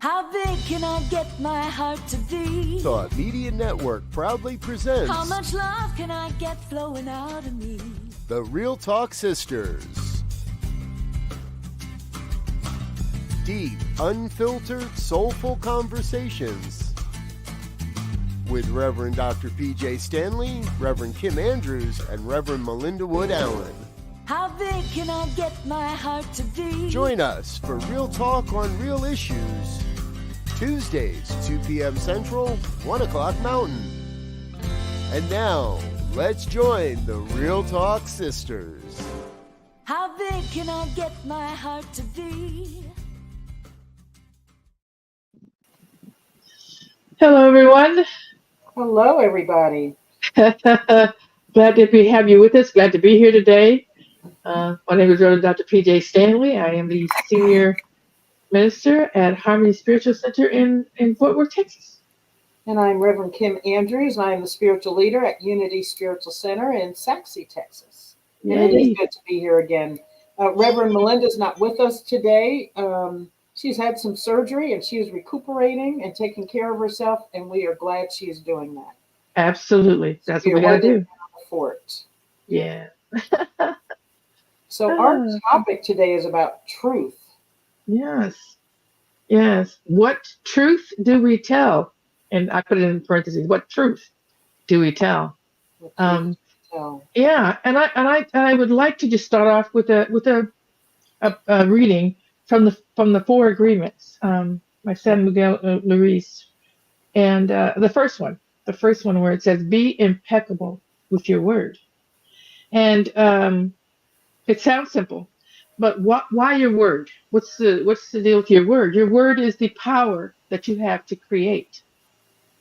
How big can I get my heart to be? Thought Media Network proudly presents How much love can I get flowing out of me? The Real Talk Sisters. Deep, unfiltered, soulful conversations with Reverend Dr. Pjae Stanley, Reverend Kim Andrews, and Reverend Melinda Wood Allen. How big can I get my heart to be? Join us for Real Talk on Real Issues, Tuesdays, 2 p.m. Central, 1 o'clock Mountain. And now, let's join the Real Talk Sisters. How big can I get my heart to be? Hello, everyone. Hello, everybody. Glad to have you with us. Glad to be here today. My name is Reverend Dr. Pjae Stanley. I am the senior minister at Harmony Spiritual Center in Fort Worth, Texas. And I'm Reverend Kim Andrews. I am the spiritual leader at Unity Spiritual Center in Saxe, Texas. And it is good to be here again. Reverend Melinda's not with us today. She's had some surgery and she is recuperating and taking care of herself, and we are glad she is doing that. Absolutely. That's what we got to do. Fort. Yeah. So our topic today is about truth. Yes. What truth do we tell? And I put it in parentheses. What truth do we tell? Yeah, and I would like to just start off with a reading from the Four Agreements by San Miguel Luis, and the first one where it says, "Be impeccable with your word," and it sounds simple. But why your word? What's the deal with your word? Your word is the power that you have to create.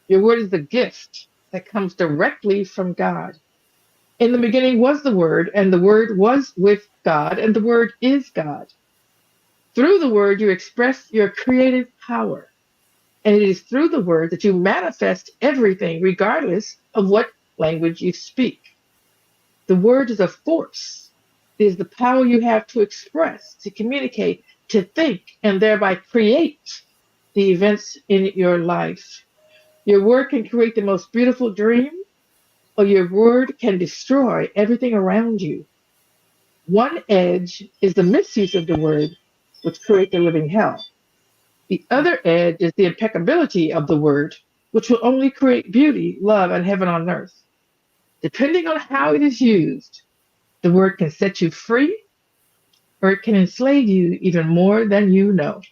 Your word is the gift that comes directly from God. In the beginning was the Word, and the Word was with God, and the Word is God. Through the Word, you express your creative power. And it is through the Word that you manifest everything, regardless of what language you speak. The Word is a force. It is the power you have to express, to communicate, to think, and thereby create the events in your life. Your word can create the most beautiful dream, or your word can destroy everything around you. One edge is the misuse of the word, which creates a living hell. The other edge is the impeccability of the word, which will only create beauty, love, and heaven on earth. Depending on how it is used, the word can set you free, or it can enslave you even more than you know.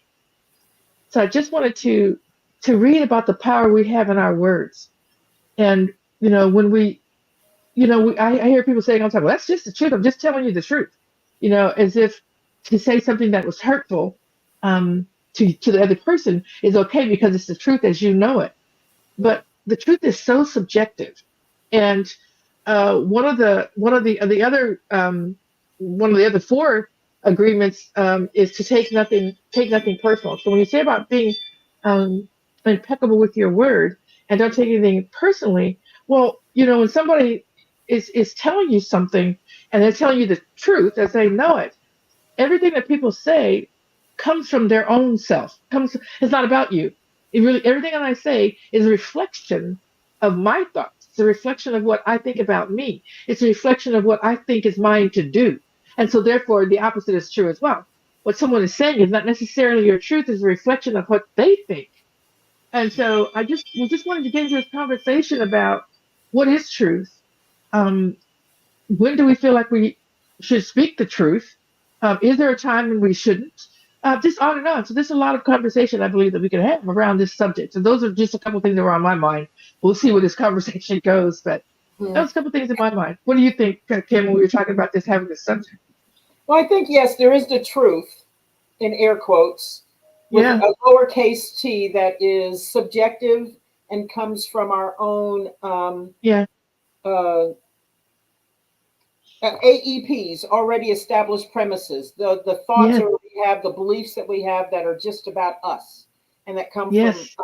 So I just wanted to read about the power we have in our words. And, when I hear people saying all the time, well, that's just the truth. I'm just telling you the truth, as if to say something that was hurtful to the other person is okay because it's the truth as you know it. But the truth is so subjective. And one of the other four agreements is to take nothing personal. So when you say about being impeccable with your word and don't take anything personally, well, when somebody is telling you something and they're telling you the truth as they know it, everything that people say comes from their own self. It's not about you. Everything that I say is a reflection of my thoughts. It's a reflection of what I think about me. It's a reflection of what I think is mine to do. And so therefore the opposite is true as well. What someone is saying is not necessarily your truth, it's a reflection of what they think. And so we just wanted to get into this conversation about what is truth. When do we feel like we should speak the truth? Is there a time when we shouldn't? Just on and on. So there's a lot of conversation I believe that we can have around this subject. So those are just a couple things that were on my mind. We'll see where this conversation goes, but that was a couple things in my mind. What do you think, Kim, when we were talking about having this subject? Well, I think, yes, there is the truth, in air quotes, with a lowercase t that is subjective and comes from our own AEPs, already established premises, the thoughts that we have, the beliefs that we have that are just about us and that come from us.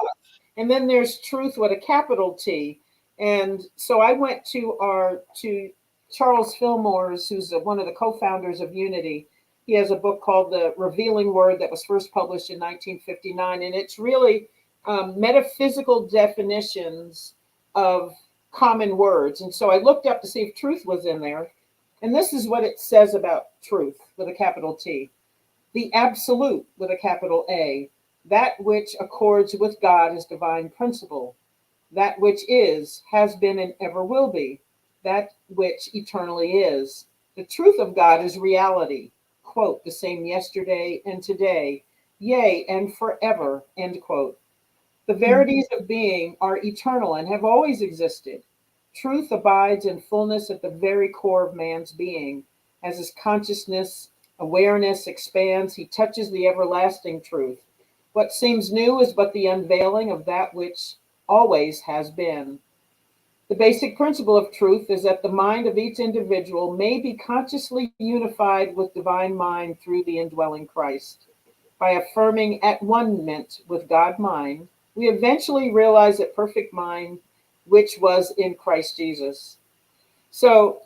And then there's truth with a capital T. And so I went to Charles Fillmore's, who's one of the co-founders of Unity, He has a book called The Revealing Word that was first published in 1959. And it's really metaphysical definitions of common words. And so I looked up to see if truth was in there. And this is what it says about truth with a capital T. The absolute with a capital A, that which accords with God as divine principle, that which is, has been, and ever will be, that which eternally is. The truth of God is reality, quote, the same yesterday and today, yea, and forever, end quote. The verities of being are eternal and have always existed. Truth abides in fullness at the very core of man's being. As his consciousness, awareness expands, he touches the everlasting truth. What seems new is but the unveiling of that which always has been. The basic principle of truth is that the mind of each individual may be consciously unified with divine mind through the indwelling Christ. By affirming at one-ment with God mind, we eventually realize that perfect mind, which was in Christ Jesus. So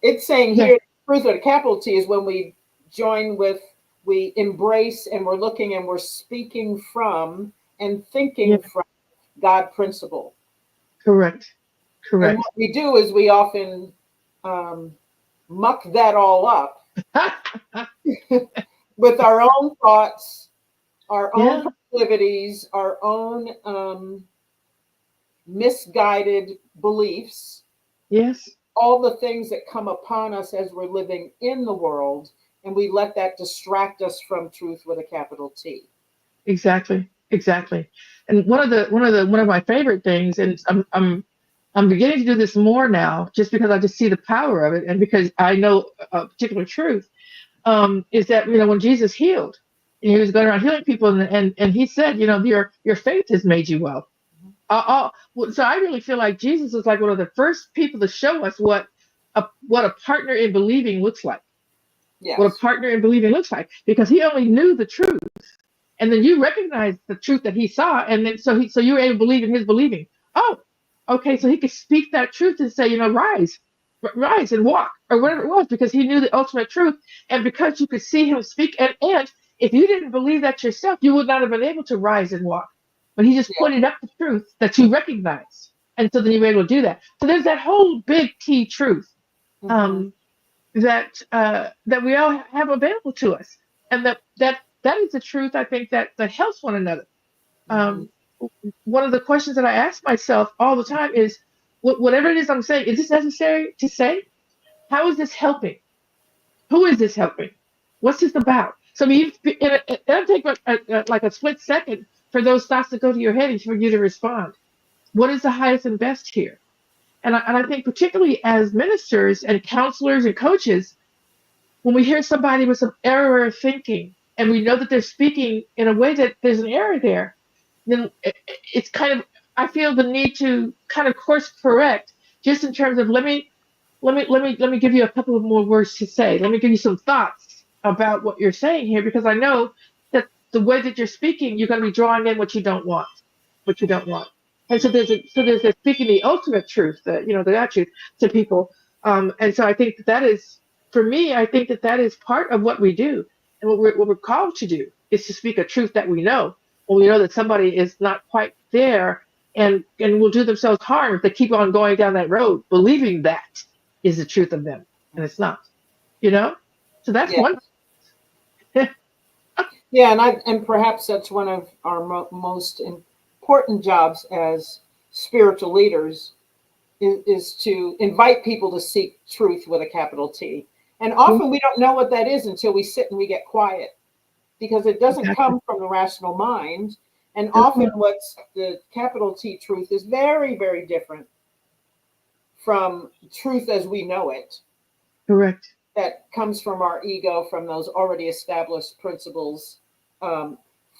it's saying here, truth with a capital T is when we join with, we embrace, and we're looking and we're speaking from and thinking from God principle. Correct. And what we do is we often muck that all up with our own thoughts, our own proclivities, our own misguided beliefs. Yes. All the things that come upon us as we're living in the world, and we let that distract us from truth with a capital T. Exactly. And one of my favorite things, and I'm beginning to do this more now, just because I just see the power of it, and because I know a particular truth, is that when Jesus healed, and he was going around healing people, and he said, your faith has made you well. So I really feel like Jesus was like one of the first people to show us what a partner in believing looks like. Yes. What a partner in believing looks like, because he only knew the truth, and then you recognized the truth that he saw, and then so you were able to believe in his believing. Oh, okay, so he could speak that truth and say, rise and walk, or whatever it was, because he knew the ultimate truth, and because you could see him speak, and if you didn't believe that yourself, you would not have been able to rise and walk. But he just pointed up the truth that you recognize, and so then you were able to do that. So there's that whole big T truth that we all have available to us, and that is the truth. I think that helps one another. One of the questions that I ask myself all the time is, whatever it is I'm saying, is this necessary to say? How is this helping? Who is this helping? What's this about? So it'll take like a split second for those thoughts to go to your head and for you to respond. What is the highest and best here? And I think particularly as ministers and counselors and coaches, when we hear somebody with some error of thinking, and we know that they're speaking in a way that there's an error there, then it's kind of, I feel the need to kind of course correct, just in terms of let me give you a couple of more words to say. Let me give you some thoughts about what you're saying here, because I know that the way that you're speaking, you're going to be drawing in what you don't want. And so there's a speaking the ultimate truth, the God truth to people. And so I think that is, for me, I think that is part of what we do, and what we're called to do is to speak a truth that we know. When we know that somebody is not quite there, and will do themselves harm if they keep on going down that road, believing that is the truth of them, and it's not. So that's one. And perhaps that's one of our most important jobs as spiritual leaders is to invite people to seek truth with a capital T. And often we don't know what that is until we sit and we get quiet, because it doesn't come from the rational mind. And often what's the capital T truth is very, very different from truth as we know it. Correct. That comes from our ego, from those already established principles,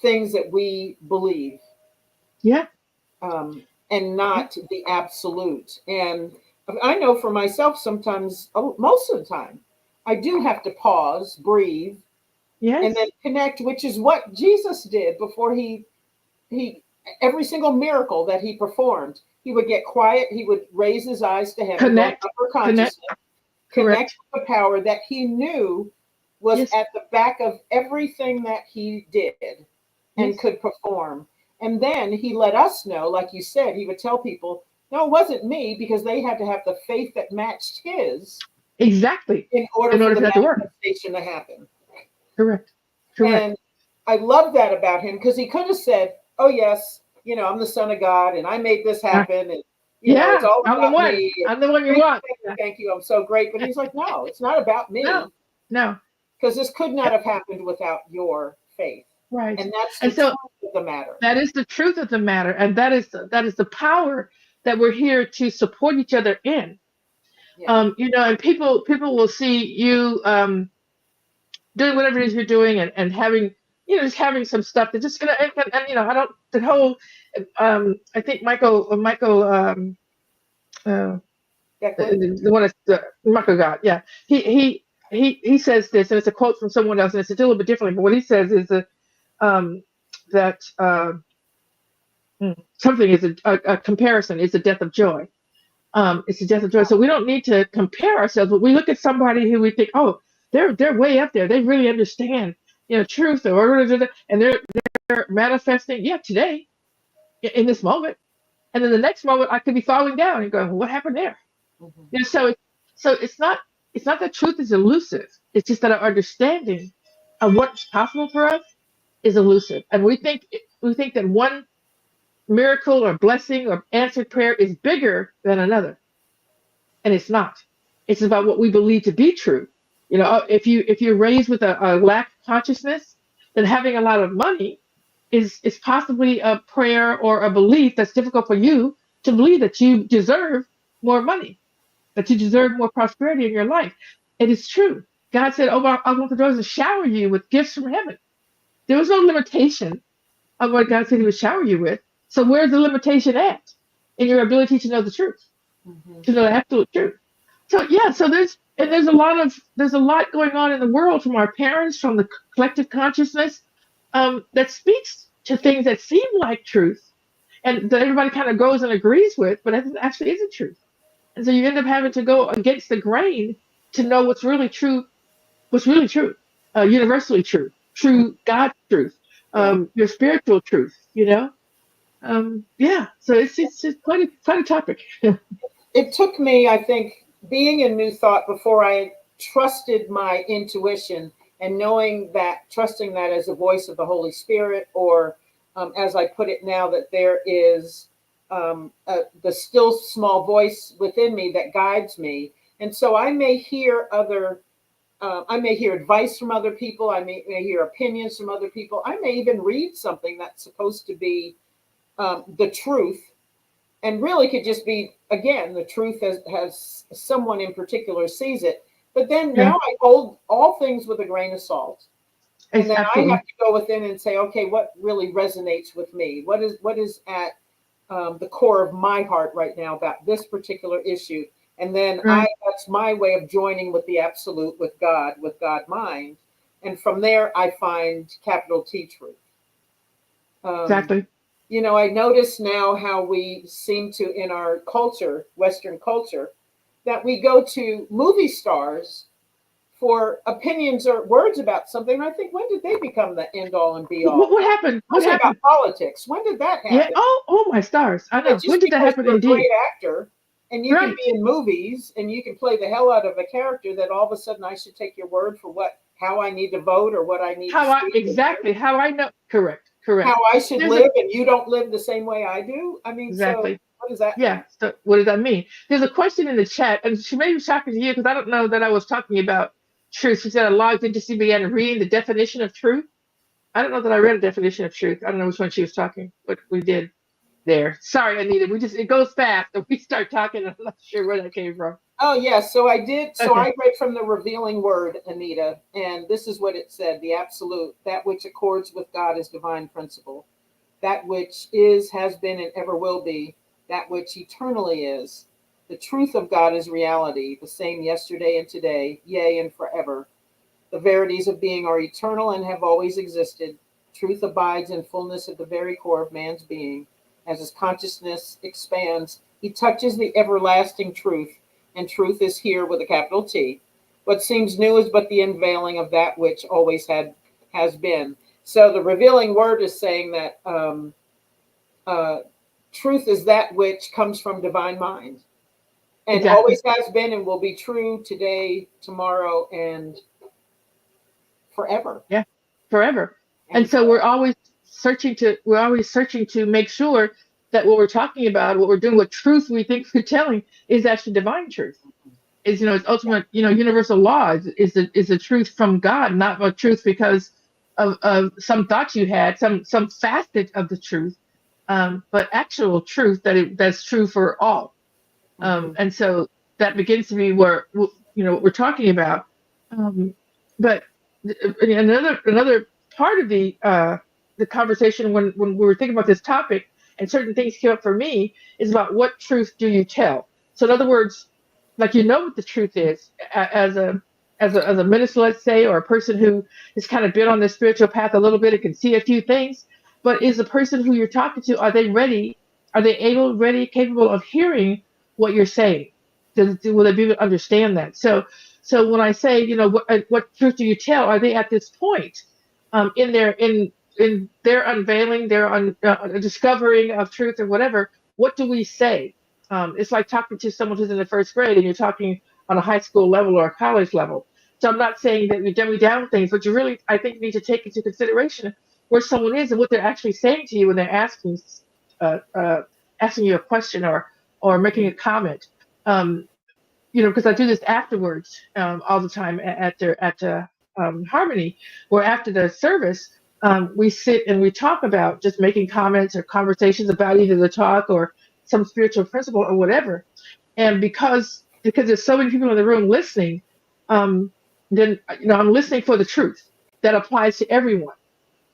things that we believe. Yeah. And not the absolute. And I know for myself, sometimes, most of the time, I do have to pause, breathe, and then connect, which is what Jesus did before he every single miracle that he performed. He would get quiet. He would raise his eyes to heaven, connect upper consciousness, connect with the power that he knew was Yes. at the back of everything that he did and Yes. could perform. And then he let us know, like you said, he would tell people, no, it wasn't me, because they had to have the faith that matched his Exactly. in order In for order the for that to work. manifestation to happen. Correct. Correct. And I love that about him, because he could have said, oh, yes, I'm the son of God and I made this happen. And, it's Yeah, all I'm the about one. me. I'm the one you Thank you, want. thank you, thank you. I'm so great. But he's like, no, it's not about No, me, no. because this could not have happened without your faith. Right. And that's the And so truth of the matter. that is the truth of the matter, and that is the power that we're here to support each other in. Yeah. And people will see you doing whatever it is you're doing, and having just having some stuff that's just gonna and I don't the whole I think Michael uh, Declan? the one that's Michael God, yeah, he says this, and it's a quote from someone else, and it's a little bit differently, but what he says is that something is a comparison is the death of joy. It's the death of joy. So we don't need to compare ourselves, but we look at somebody who we think, oh, they're way up there. They really understand, truth, and they're manifesting, today, in this moment, and then the next moment I could be falling down and going, well, what happened there? Mhm. So it's not that truth is elusive. It's just that our understanding of what's possible for us is elusive, and we think that one miracle or blessing or answered prayer is bigger than another, and it's not. It's about what we believe to be true. If you're raised with a lack of consciousness, then having a lot of money is possibly a prayer or a belief that's difficult for you to believe that you deserve more money, that you deserve more prosperity in your life. It is true. God said, "Oh, I want the doors to shower you with gifts from heaven." There was no limitation of what God said He would shower you with. So where's the limitation at in your ability to know the truth, Mhm. to know the absolute truth? So yeah, so there's a lot going on in the world, from our parents, from the collective consciousness, that speaks to things that seem like truth, and that everybody kind of goes and agrees with, but it actually isn't truth. And so you end up having to go against the grain to know what's really true, universally true, true God's truth, Yeah. your spiritual truth. Yeah. So it's quite a topic. It took me, I think, being in New Thought before I trusted my intuition, and trusting that as a voice of the Holy Spirit, or as I put it now, that there is the still small voice within me that guides me. And so I may hear I may hear advice from other people. I may hear opinions from other people. I may even read something that's supposed to be the truth, and really could just be, again, the truth has someone in particular sees it. But then Yeah. now I hold all things with a grain of salt. And It's then I absolutely. have to go within and say, okay, what really resonates with me? What is at the core of my heart right now about this particular issue? And then Right. that's my way of joining with the absolute, with God mind. And from there, I find capital T truth. Um, Exactly. I notice now how we seem to, in our culture, Western culture, that we go to movie stars for opinions or words about something. And I think, when did they become the end all and be all? What happened? What Mostly about happened? politics. When did that Yeah. happen? Oh, my stars. I know. When Just did that because happen? you're a Indeed. great actor and you can Right. be in movies and you can play the hell out of a character, that all of a sudden I should take your word for how I need to vote, or what I need to speak, How I know. Correct. how Correct. I should There's a live, and you don't live the same way I do. I mean, so exactly. what does that Yeah. mean? So what does that mean? There's a question in the chat, and she may be shocking to you because I don't know that I was talking about truth. She said I logged in, just began reading the definition of truth. I don't know that I read a definition of truth. I don't know which one she was talking, but we did there. Sorry, Anita. It goes fast. If we start talking, I'm not sure where that came from. Oh, yes. So I did. So Okay. I read from the Revealing Word, Anita, and this is what it said: the absolute, that which accords with God is divine principle, that which is, has been, and ever will be, that which eternally is. The truth of God is reality, the same yesterday and today, yea, and forever. The verities of being are eternal and have always existed. Truth abides in fullness at the very core of man's being. As his consciousness expands, he touches the everlasting truth, and truth is here with a capital T. What seems new is but the unveiling of that which always has been. So the revealing word is saying that truth is that which comes from divine mind, and Exactly. always has been and will be true today, tomorrow, and forever. Yeah, forever. And And so we're always searching to make sure that what we're talking about, what we're doing, what truth we think we're telling is actually divine truth. Is it's ultimate, universal law is the truth from God, not a truth because of some thoughts you had, some facet of the truth, but actual truth that's true for all. And so that begins to be where what we're talking about. But another part of the conversation when we were thinking about this topic and certain things came up for me is about what truth do you tell. So in other words, like what the truth is as a minister, let's say, or a person who has kind of been on the spiritual path a little bit and can see a few things, but is the person who you're talking to, are they ready? Are they ready, capable of hearing what you're saying? Will they be able to understand that? So when I say, what truth do you tell? Are they at this point in their unveiling, their discovering of truth or whatever? What do we say? It's like talking to someone who's in the first grade and you're talking on a high school level or a college level. So I'm not saying that you dummy down things, but you really, I think, need to take into consideration where someone is and what they're actually saying to you when they're asking you a question or making a comment. Because I do this afterwards all the time at Harmony, where after the service we sit and we talk about just making comments or conversations about either the talk or some spiritual principle or whatever. And because there's so many people in the room listening, then I'm listening for the truth that applies to everyone.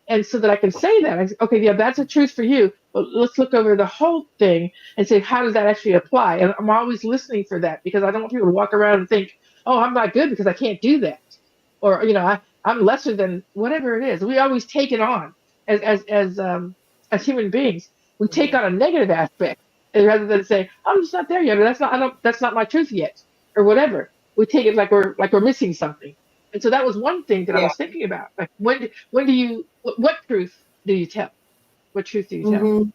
And so that I can say that, okay, yeah, that's a truth for you, but let's look over the whole thing and say, how does that actually apply? And I'm always listening for that because I don't want people to walk around and think, oh, I'm not good because I can't do that. Or, I'm lesser than whatever it is. We always take it on as human beings. We take on a negative aspect rather than say, I'm just not there yet, or that's not my truth yet, or whatever. We take it like we're missing something. And so that was one thing that I was thinking about. Like, what truth do you tell? What truth do you tell? Mm-hmm.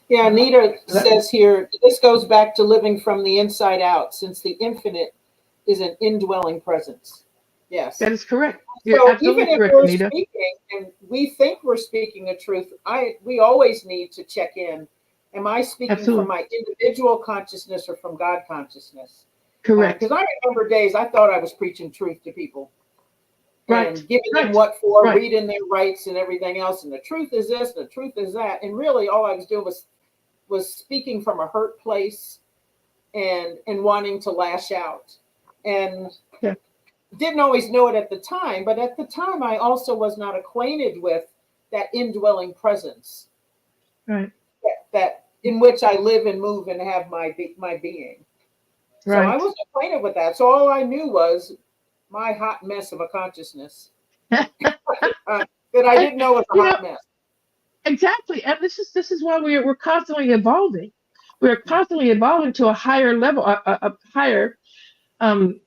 Yeah, Anita says here, this goes back to living from the inside out, since the infinite is an indwelling presence. Yes. That is correct. You're So absolutely even if correct, we're Anita. speaking and we think we're speaking the truth, we always need to check in. Am I speaking from my individual consciousness or from God consciousness? Correct. Because I remember days I thought I was preaching truth to people. Right. And giving them what for, reading their rights and everything else. And the truth is this, the truth is that. And really all I was doing was speaking from a hurt place and wanting to lash out. And didn't always know it at the time, but at the time I also was not acquainted with that indwelling presence. Right. That in which I live and move and have my being. So I wasn't acquainted with that. So all I knew was my hot mess of a consciousness that I didn't know was a hot mess. Exactly, and this is why we're constantly evolving. We're constantly evolving to a higher level, a higher, and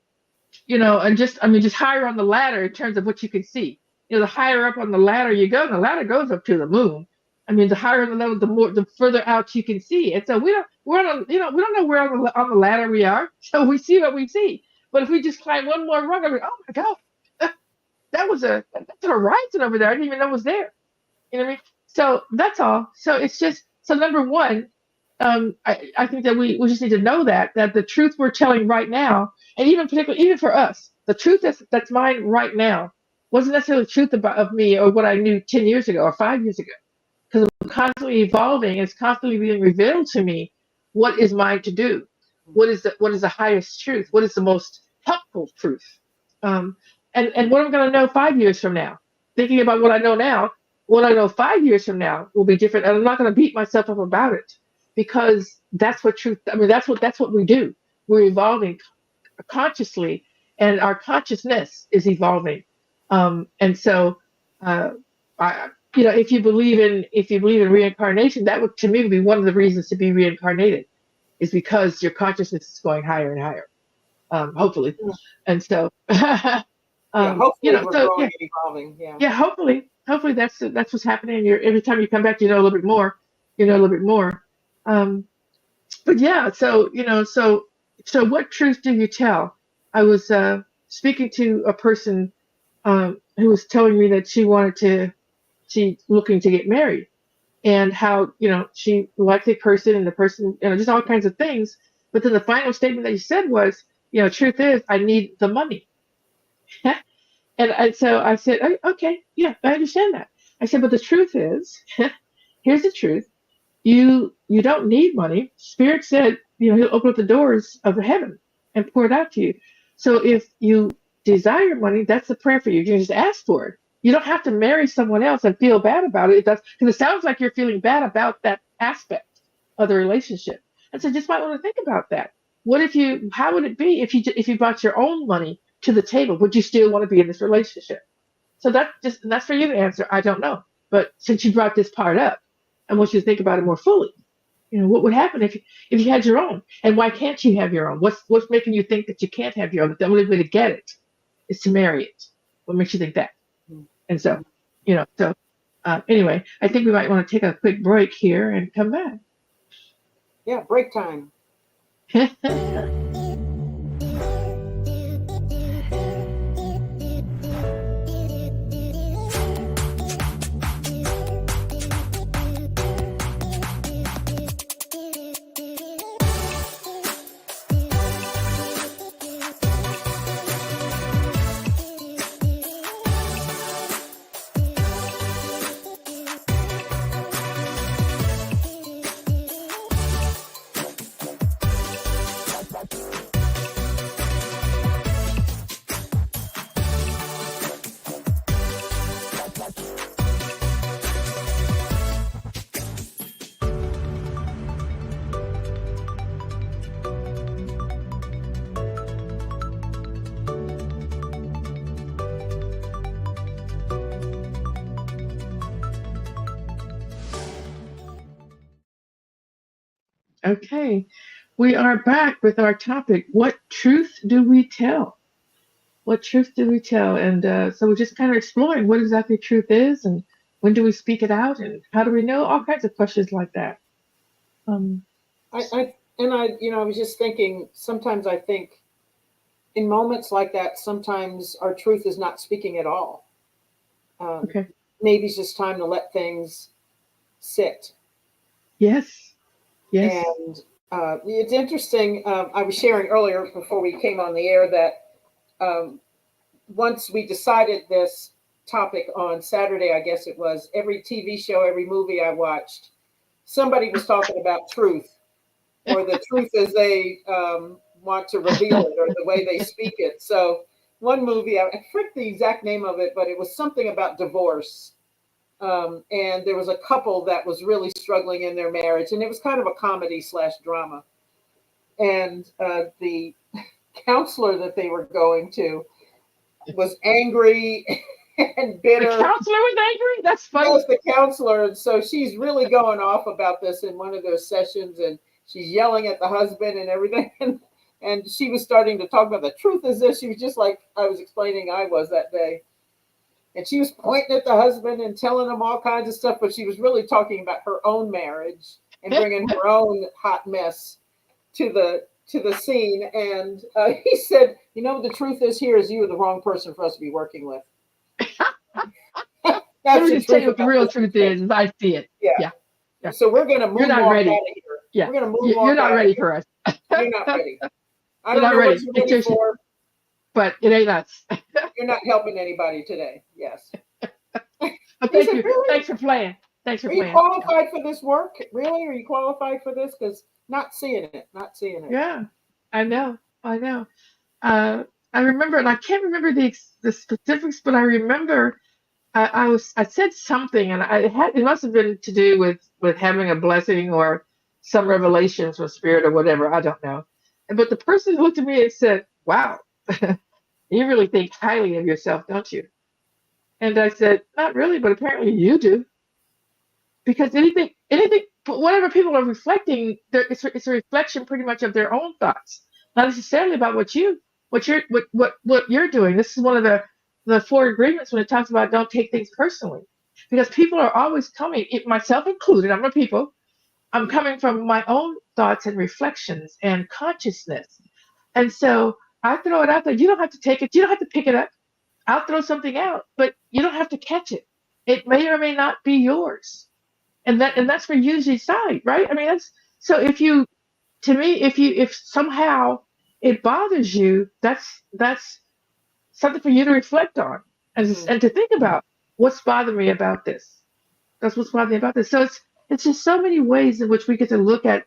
just higher on the ladder in terms of what you can see. The higher up on the ladder you go, the ladder goes up to the moon. The higher the level, the further out you can see. And so we don't know where on the ladder we are. So we see what we see. But if we just climb one more rung, oh my God, that's a horizon over there. I didn't even know it was there. You know what I mean? So that's all. So it's just, so number one, I think that we just need to know that the truth we're telling right now, and even for us, the truth that's mine right now wasn't necessarily the truth of me or what I knew 10 years ago or 5 years ago. Because I'm constantly evolving, it's constantly being revealed to me what is mine to do. What is the highest truth? What is the most helpful truth? And what I'm going to know 5 years from now, thinking about what I know now, what I know 5 years from now will be different. And I'm not going to beat myself up about it because that's what truth, that's what we do. We're evolving consciously and our consciousness is evolving. And so, if you believe in reincarnation, that would, to me, would be one of the reasons to be reincarnated, is because your consciousness is going higher and higher. hopefully. And so, Yeah, you hopefully know, we're so growing yeah, and evolving. Yeah. yeah, hopefully that's what's happening. You're every time you come back, you know a little bit more, you know a little bit more. Um, but yeah, so so what truth do you tell? I was speaking to a person who was telling me that she looking to get married, and how she liked the person, and the person, just all kinds of things. But then the final statement that you said was, truth is, I need the money. And so I said, "Oh, okay, yeah, I understand that." I said, but the truth is, here's the truth. You don't need money. Spirit said, he'll open up the doors of heaven and pour it out to you. So if you desire money, that's the prayer for you. You can just ask for it. You don't have to marry someone else and feel bad about it. Because it sounds like you're feeling bad about that aspect of the relationship. And so just might want to think about that. How would it be if you brought your own money to the table? Would you still want to be in this relationship? So that's for you to answer. I don't know. But since you brought this part up, I want you to think about it more fully. What would happen if you had your own? And why can't you have your own? What's making you think that you can't have your own? That the only way to get it is to marry it. What makes you think that? And so, anyway, I think we might want to take a quick break here and come back. Yeah, break time. Okay, we are back with our topic. What truth do we tell? What truth do we tell? And so we're just kind of exploring what exactly truth is, and when do we speak it out, and how do we know? All kinds of questions like that. Um, I was just thinking, sometimes I think in moments like that, sometimes our truth is not speaking at all. okay. Maybe it's just time to let things sit. Yes. Yes. And it's interesting. I was sharing earlier before we came on the air that once we decided this topic on Saturday, I guess it was, every TV show, every movie I watched, somebody was talking about truth, or the truth as they want to reveal it, or the way they speak it. So one movie, I forget the exact name of it, but it was something about divorce. And there was a couple that was really struggling in their marriage, and it was kind of a comedy/drama. And the counselor that they were going to was angry and bitter. The counselor was angry? That's funny. Yes, the counselor. And so she's really going off about this in one of those sessions, and she's yelling at the husband and everything. And she was starting to talk about the truth is this. She was just like I was explaining I was that day. And she was pointing at the husband and telling him all kinds of stuff, but she was really talking about her own marriage and bringing her own hot mess to the scene. And he said, the truth is here is you are the wrong person for us to be working with. Let me just tell you what the real truth is I see it. Yeah. So we're going to move not ready. out of here. Yeah. We're going to move You're not ready for us. You're not ready. I You're don't not know ready. what you're ready for. But it ain't us. You're not helping anybody today. Yes. But thank you. Really? Thanks for playing. Thanks for playing. Are you qualified for this work? Really? Are you qualified for this? Because not seeing it. Yeah, I know. I remember, and I can't remember the specifics, but I remember I said something, and it must have been to do with having a blessing or some revelations from spirit or whatever. I don't know. But the person looked at me and said, "Wow, you really think highly of yourself, don't you?" And I said, "Not really, but apparently you do." Because whatever people are reflecting, it's a reflection pretty much of their own thoughts. not necessarily about what you're doing. This is one of the four agreements when it talks about don't take things personally, because people are always coming, myself included. I'm a people. I'm coming from my own thoughts and reflections and consciousness, and so I throw it out there. You don't have to take it. You don't have to pick it up. I'll throw something out, but you don't have to catch it. It may or may not be yours, and that's for you to decide, right? I mean, that's so. If you, to me, if somehow it bothers you, that's something for you to reflect on and to think about. What's bothering me about this? That's what's bothering me about this. So it's just so many ways in which we get to look at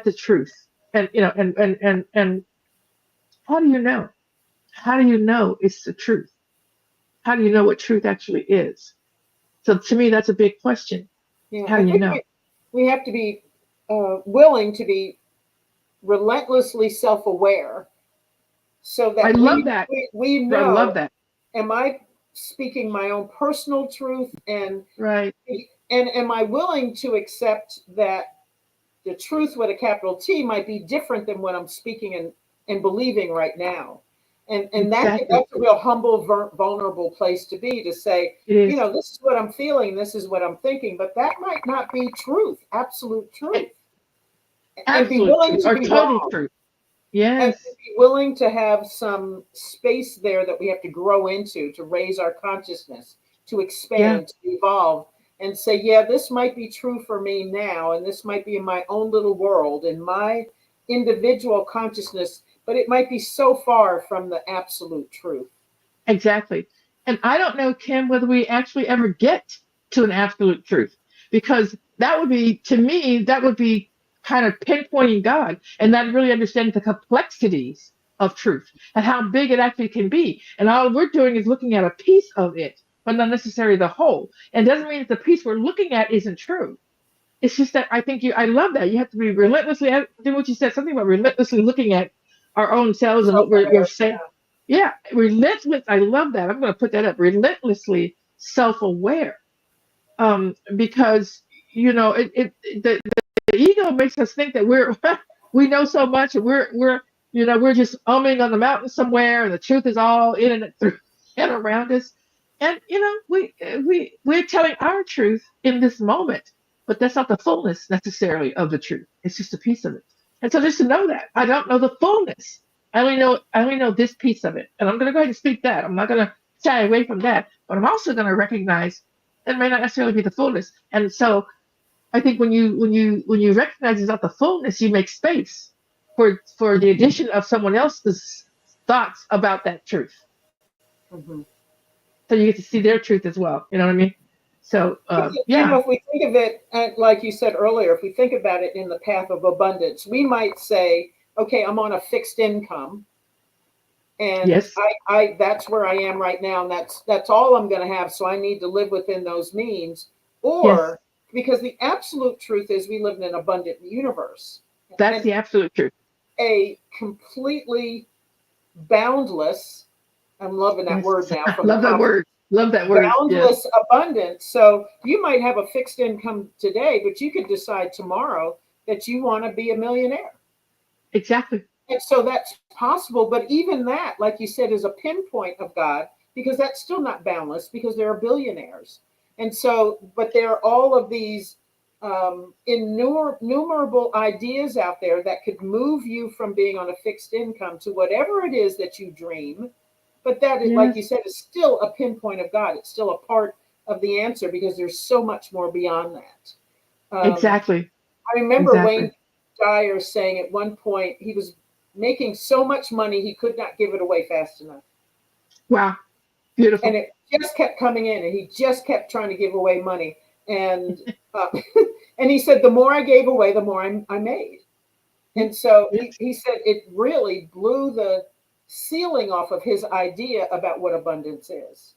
the truth, and and how do you know? How do you know it's the truth? How do you know what truth actually is? So to me, that's a big question. Yeah, How I do you think know? we have to be willing to be relentlessly self-aware, so I that love that. we I love know, that. am I speaking my own personal truth, Right. and am I willing to accept that the truth with a capital T might be different than what I'm speaking and believing right now. And Exactly. that's a real humble, vulnerable place to be, to say, It is. this is what I'm feeling, this is what I'm thinking, but that might not be truth, absolute truth. And be Absolute willing truth to or be total wrong, truth. and Yes. be willing to have some space there that we have to grow into, to raise our consciousness, to Yeah. expand, to evolve, and say, yeah, this might be true for me now, and this might be in my own little world, in my individual consciousness, but it might be so far from the absolute truth. Exactly. And I don't know, Kim, whether we actually ever get to an absolute truth, because that would be, to me, that would be kind of pinpointing God and not really understanding the complexities of truth and how big it actually can be. And all we're doing is looking at a piece of it, but not necessarily the whole. And doesn't mean that the piece we're looking at isn't true. It's just that I love that. You have to be relentlessly, I think what you said, something about relentlessly looking at our own selves and what we're Self-aware. saying. Yeah, relentless. I love that. I'm going to put that up. Relentlessly self-aware, because the ego makes us think that we know so much, and we're just umming on the mountain somewhere, and the truth is all in and through and around us. And we're telling our truth in this moment, but that's not the fullness necessarily of the truth. It's just a piece of it. And so just to know that I don't know the fullness. I only know this piece of it, and I'm going to go ahead and speak that. I'm not going to shy away from that, but I'm also going to recognize it may not necessarily be the fullness. And so I think when you recognize it's not the fullness, you make space for the addition of someone else's thoughts about that truth. Mm-hmm. So you get to see their truth as well. You know what I mean? So yeah, If we think of it, like you said earlier, if we think about it in the path of abundance, we might say, okay, I'm on a fixed income, and yes, I that's where I am right now, and that's all I'm going to have, so I need to live within those means. yes, Or, because the absolute truth is we live in an abundant universe, that's and the absolute truth. a completely boundless, I'm loving that Yes, word now, from the love that conference, word. Love that word. Yes, boundless abundance. So you might have a fixed income today, but you could decide tomorrow that you want to be a millionaire. exactly. And so that's possible. But even that, like you said, is a pinpoint of God, because that's still not boundless, because there are billionaires. And so, but there are all of these innumerable ideas out there that could move you from being on a fixed income to whatever it is that you dream. But that is, like Yes, you said, is still a pinpoint of God. It's still a part of the answer, because there's so much more beyond that. exactly, I remember exactly. Wayne Dyer saying at one point he was making so much money he could not give it away fast enough. Wow, And beautiful. it just kept coming in, and he just kept trying to give away money. And uh, and he said, the more I gave away, the more I made. And so Yes. he said it really blew the ceiling off of his idea about what abundance is.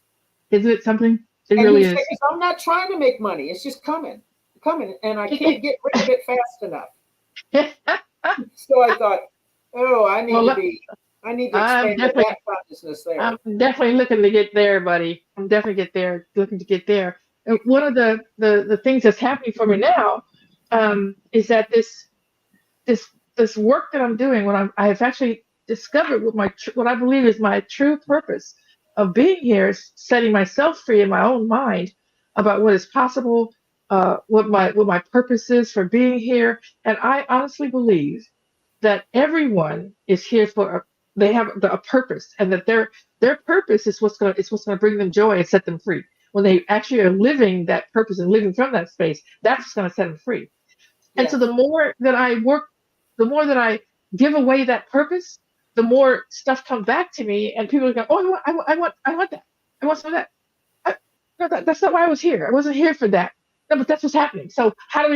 Isn't it something? It And really he said, is. I'm not trying to make money. It's just coming, and I can't get rid of it fast enough. So I thought, oh, Well, look, I need to I'm expand to definitely that consciousness there. I'm definitely looking to get there, buddy. I'm definitely looking to get there. And one of the things that's happening for me now, is that this work that I'm doing, when I've actually discovered what I believe is my true purpose of being here, is setting myself free in my own mind about what is possible, what my purpose is for being here. And I honestly believe that everyone is here they have a purpose, and that their purpose is what's going to bring them joy and set them free. When they actually are living that purpose and living from that space, that's what's going to set them free. And so the more that I work, the more that I give away that purpose, the more stuff comes back to me, and people go, "Oh, I want that. I want some of that." No, that's not why I was here. I wasn't here for that. No, but that's what's happening. So how do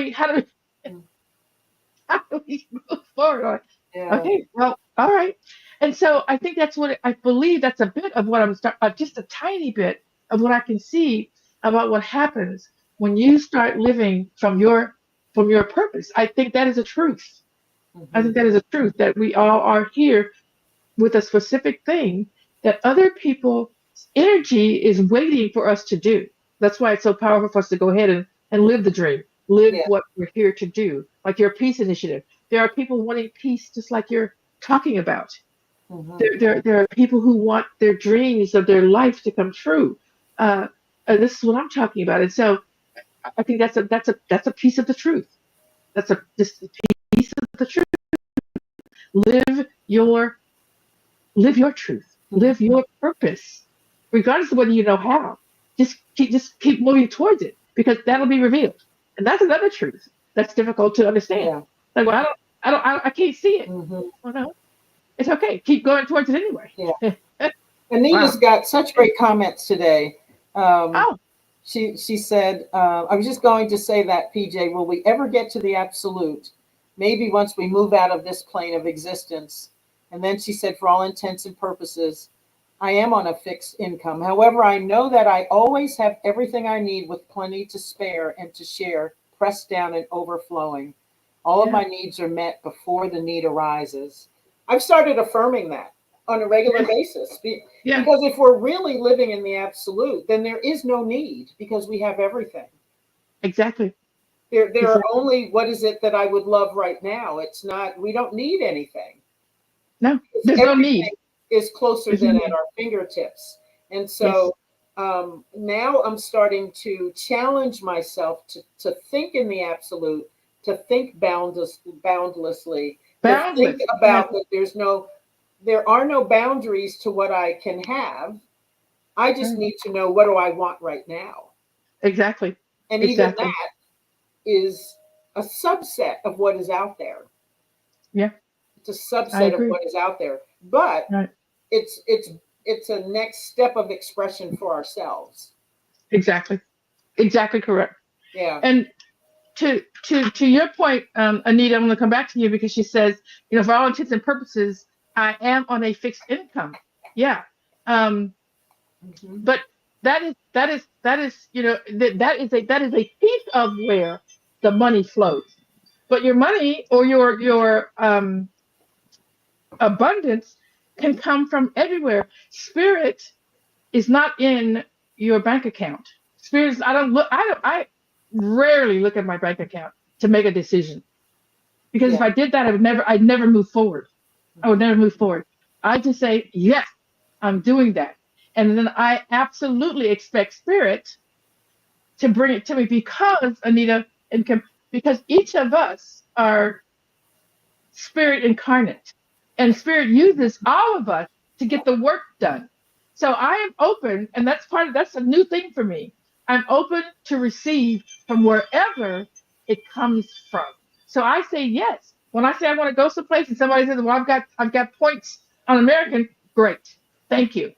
we move forward? Yeah. Okay, well, all right. And so I think I believe that's a bit of what just a tiny bit of what I can see about what happens when you start living from your purpose. I think that is a truth. I think that is a truth, that we all are here with a specific thing that other people's energy is waiting for us to do. That's why it's so powerful for us to go ahead and live the dream, live what we're here to do, like your peace initiative. There are people wanting peace just like you're talking about. There are people who want their dreams of their life to come true. And this is what I'm talking about. And so I think that's a piece of the truth. That's just a piece of the truth. Live your truth. Live your purpose, regardless of whether you know how. Just keep moving towards it, because that'll be revealed. And that's another truth that's difficult to understand. Yeah. Like, well, I can't see it. Well, no, it's okay. Keep going towards it anyway. Yeah. Anita's got such great comments today. She said, I was just going to say that, Pjae, will we ever get to the absolute? Maybe once we move out of this plane of existence. And then she said, for all intents and purposes, I am on a fixed income. However, I know that I always have everything I need with plenty to spare and to share, pressed down and overflowing. All of my needs are met before the need arises. I've started affirming that on a regular basis. Because if we're really living in the absolute, then there is no need, because we have everything. Exactly. There are only, what is it that I would love right now? It's not, we don't need anything. No, there's no need. Is closer than at our fingertips. And so now I'm starting to challenge myself to think in the absolute, to think boundlessly, to think about that there are no boundaries to what I can have. I just need to know, what do I want right now? Exactly. And even that is a subset of what is out there. Yeah. It's a subset of what is out there. But it's a next step of expression for ourselves. Exactly correct. Yeah. And to your point, Anita, I'm going to come back to you, because she says, for all intents and purposes, I am on a fixed income. Yeah. But that is a piece of where the money flows. But your money, or your abundance, can come from everywhere. Spirit is not in your bank account. Spirit is, I rarely look at my bank account to make a decision, because if I did that, I'd never move forward. I would never move forward. I just say, yes, I'm doing that. And then I absolutely expect Spirit to bring it to me, because, Anita, because each of us are Spirit incarnate. And Spirit uses all of us to get the work done. So I am open, and that's a new thing for me. I'm open to receive from wherever it comes from. So I say yes. When I say I want to go someplace and somebody says, well, I've got points on American, great. Thank you.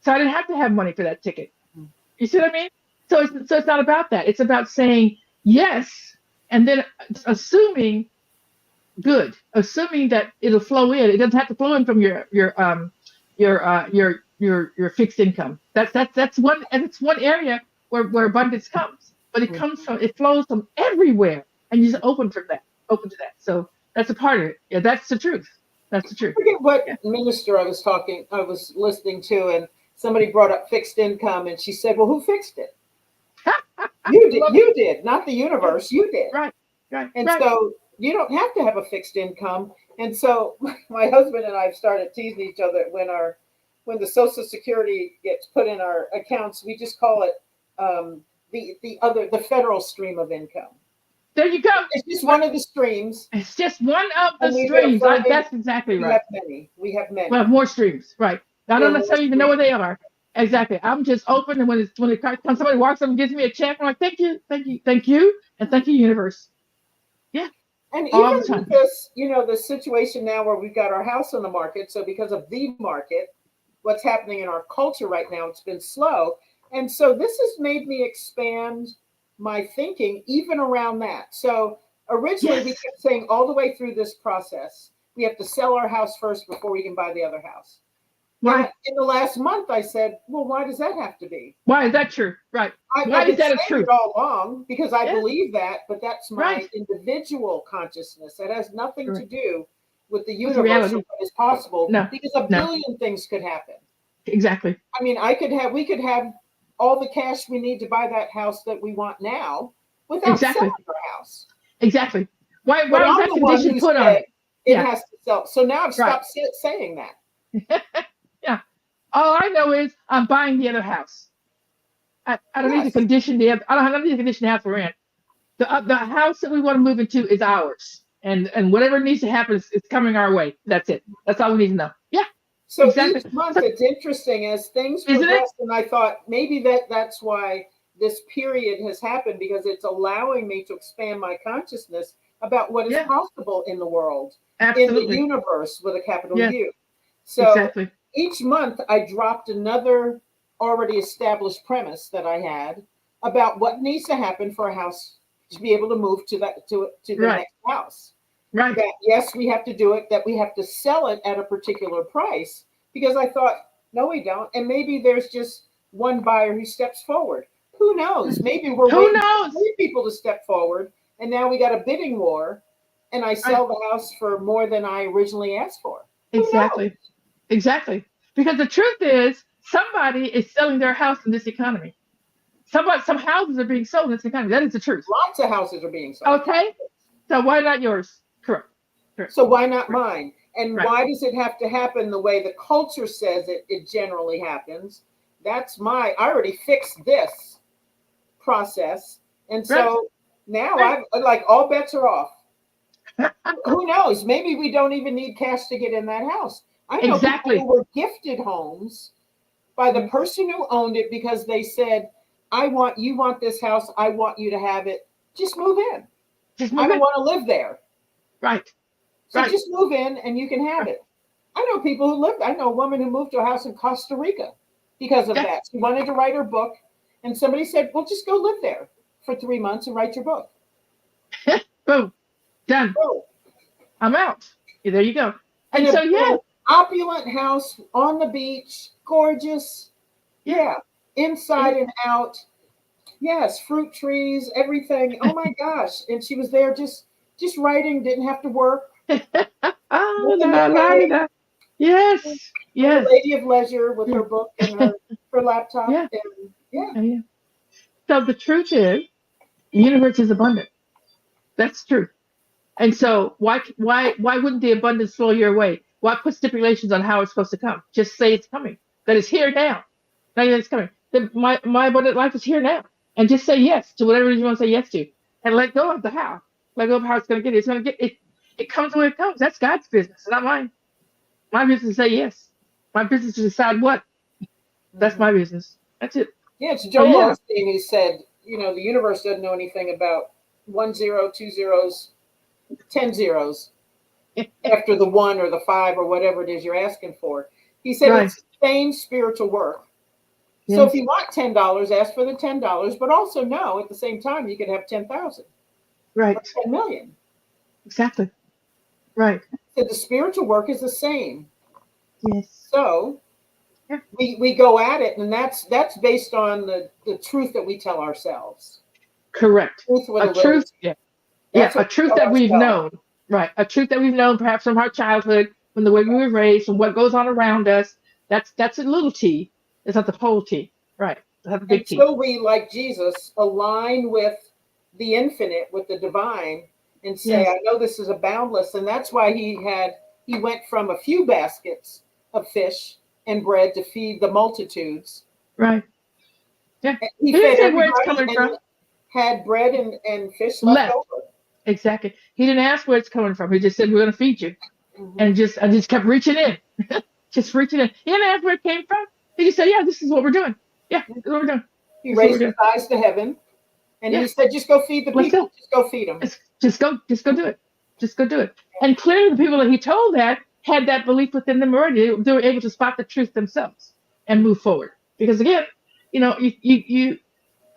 So I didn't have to have money for that ticket. You see what I mean? So it's not about that. It's about saying yes, and then assuming that it'll flow in. It doesn't have to flow in from your fixed income. That's one area where abundance comes, but it flows from everywhere, and you're just open to that. So that's a part of it. Yeah, that's the truth. That's the truth. I forget what minister I was listening to, and somebody brought up fixed income, and she said, well, who fixed it? You did, not the universe. You did. Right. And so you don't have to have a fixed income. And so my husband and I have started teasing each other when the Social Security gets put in our accounts, we just call it the federal stream of income. There you go. It's just one of the streams. It's just one of the And streams. That's exactly right. We have many. We have more streams, right? I don't necessarily even know where they are. Exactly. I'm just open, and when somebody walks up and gives me a check, I'm like, thank you, and thank you, universe. Yeah. And even with this, the situation now where we've got our house on the market, so because of the market, what's happening in our culture right now, it's been slow. And so this has made me expand my thinking even around that. So originally we kept saying all the way through this process, we have to sell our house first before we can buy the other house. Right. In the last month, I said, well, why does that have to be? Why is that true? Right. Why is that true? All along, because I believe that, but that's my individual consciousness. That has nothing to do with the universe or what is possible. No. Because a billion things could happen. Exactly. I mean, we could have all the cash we need to buy that house that we want now without selling our house. Exactly. Why is that condition put on it? It has to sell. So now I've stopped saying that. Yeah. All I know is I'm buying the other house. I don't need to condition the other. I don't need to condition the house we're in. The house that we want to move into is ours, and whatever needs to happen is coming our way. That's it. That's all we need to know. Yeah. So each month it's interesting as things progress, and I thought maybe that's why this period has happened, because it's allowing me to expand my consciousness about what is possible in the world, in the universe with a capital U. So each month I dropped another already established premise that I had about what needs to happen for a house to be able to move to the next house. Right. That yes, we have to do it, that we have to sell it at a particular price, because I thought, no, we don't. And maybe there's just one buyer who steps forward. Who knows? Maybe we're waiting for 3 people to step forward, and now we got a bidding war, and I sell the house for more than I originally asked for. Exactly. Exactly. Because the truth is, somebody is selling their house in this economy. Some houses are being sold in this economy. That is the truth. Lots of houses are being sold. Okay. So why not yours? Correct. So why not mine? And why does it have to happen the way the culture says it generally happens? I already fixed this process. And so now I'm like, all bets are off. Who knows? Maybe we don't even need cash to get in that house. I know people who were gifted homes by the person who owned it because they said, you want this house. I want you to have it. Just move in. I don't want to live there. Right. So just move in and you can have it. I know people who lived. I know a woman who moved to a house in Costa Rica because of that. She wanted to write her book, and somebody said, well, just go live there for 3 months and write your book. Boom. Done. Boom. I'm out. There you go. And so, opulent house on the beach, gorgeous. Yeah. Inside and out. Yes. Fruit trees, everything. Oh my gosh. And she was there just writing, didn't have to work. Yes. A lady of leisure with her book and her laptop. Yeah. So the truth is, the universe is abundant. That's true. And so why wouldn't the abundance flow your way? Why put stipulations on how it's supposed to come? Just say it's coming. That it's here now. Not that it's coming. My abundant life is here now. And just say yes to whatever you want to say yes to. And let go of the how. Let go of how it's going to get it. It's going to get it. It comes when it comes. That's God's business, not mine. My business is to say yes. My business is to decide what. That's my business. That's it. Yeah, it's Joel Osteen who said, the universe doesn't know anything about 1 0, 2 zeros, 10 zeros after the 1 or the 5 or whatever it is you're asking for. He said it's the same spiritual work. Yes. So if you want $10, ask for the $10, but also know at the same time you could have 10,000. Right. 10 million. Exactly. Right. So the spiritual work is the same. Yes. So we go at it, and that's based on the truth that we tell ourselves. Correct. A truth that we've known. Right. A truth that we've known perhaps from our childhood, from the way we were raised, from what goes on around us. That's a little T. It's not the whole T. Right. That's a big T. Until we, like Jesus, align with the infinite, with the divine, and say, Yes. I know this is a boundless. And that's why he went from a few baskets of fish and bread to feed the multitudes. Right. Yeah. He didn't fed say where it's everybody coming from. and had bread and fish left Left. over. Exactly. He didn't ask where it's coming from. He just said, we're going to feed you. Mhm. And I just kept reaching in. Just reaching in. He didn't ask where it came from. He just said, yeah, this is what we're doing. Yeah, this is what we're doing. He raised his eyes to heaven, and he said, just go feed the Let's people. go. Just go feed them. Just go do it. Just go do it. And clearly the people that he told that had that belief within them already. They were able to spot the truth themselves and move forward. Because again, you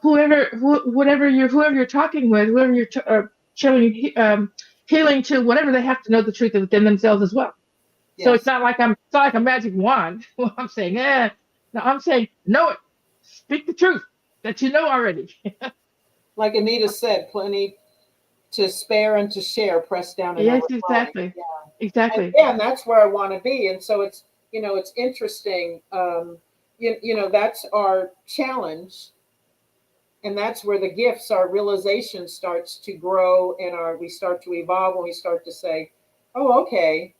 whoever you're talking with, whoever you're showing healing to, whatever, they have to know the truth within themselves as well. So Yes. it's not like a magic wand. Well, I'm saying, no, I'm saying, know it. Speak the truth that you know already. Like Anita said, plenty to spare and to share, pressed down and Yes, overflowing. exactly. Yeah. Exactly. And that's where I want to be. And so it's interesting. That's our challenge. And that's where the gifts, our realization starts to grow, and we start to evolve when we start to say, oh, okay,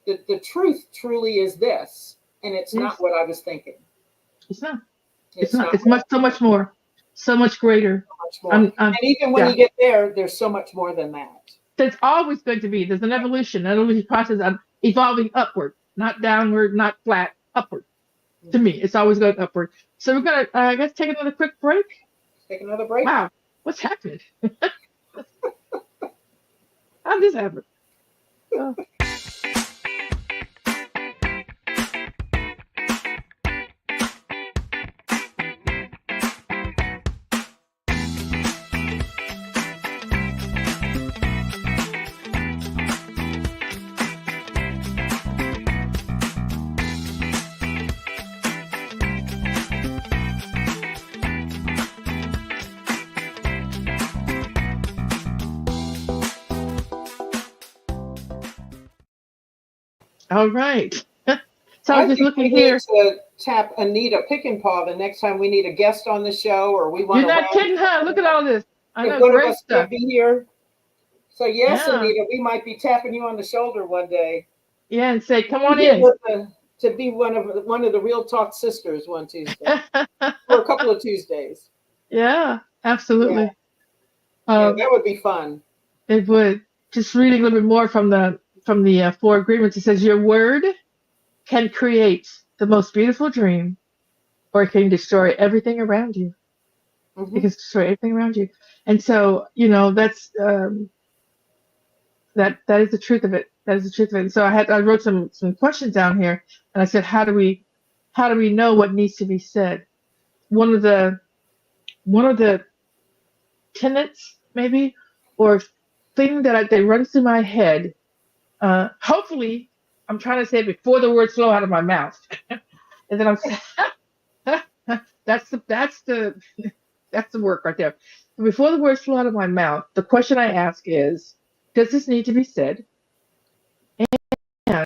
the truth truly is this. And it's not what I was thinking. It's not. It's not. not It's so much more. So much greater. so much more. And even when you get there, there's so much more than that. There's always going to be. There's an evolution process of evolving upward, not downward, not flat, upward. To me, it's always going upward. So we're gonna, I guess, take another quick break. Take another break. Wow, what's happening? How did this happen? Oh. All right. So I was just looking here. To tap Anita Pickenpaw the next time we need a guest on the show, or we want. You're not kidding, huh? Look at all this. I know, one great of us stuff. Could be here. So yes, Yeah. Anita, we might be tapping you on the shoulder one day. Yeah, and say, come on in. To be one of the Real Talk sisters one Tuesday, or a couple of Tuesdays. Yeah, absolutely. Yeah, that would be fun. It would. Just reading a little bit more from the 4 agreements. It says your word can create the most beautiful dream, or it can destroy everything around you. Mm-hmm. It can destroy everything around you. And so, that's that is the truth of it. That is the truth of it. And so I wrote some questions down here, and I said, how do we know what needs to be said? One of the tenets, maybe, or thing that runs through my head. Hopefully, I'm trying to say it before the words flow out of my mouth, and then I'm saying, that's the work right there. Before the words flow out of my mouth, the question I ask is, does this need to be said? And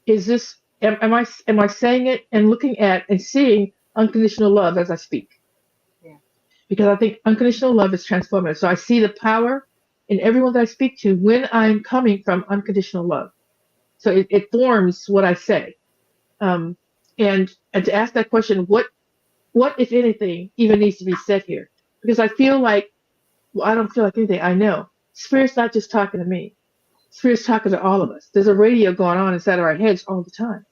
is this am I saying it and looking at and seeing unconditional love as I speak? Yeah. Because I think unconditional love is transformative. So I see the power in everyone that I speak to when I'm coming from unconditional love. So it forms what I say. And to ask that question, what if anything even needs to be said here? Because I feel like, I don't feel like anything. I know Spirit's not just talking to me. Spirit's talking to all of us. There's a radio going on inside of our heads all the time.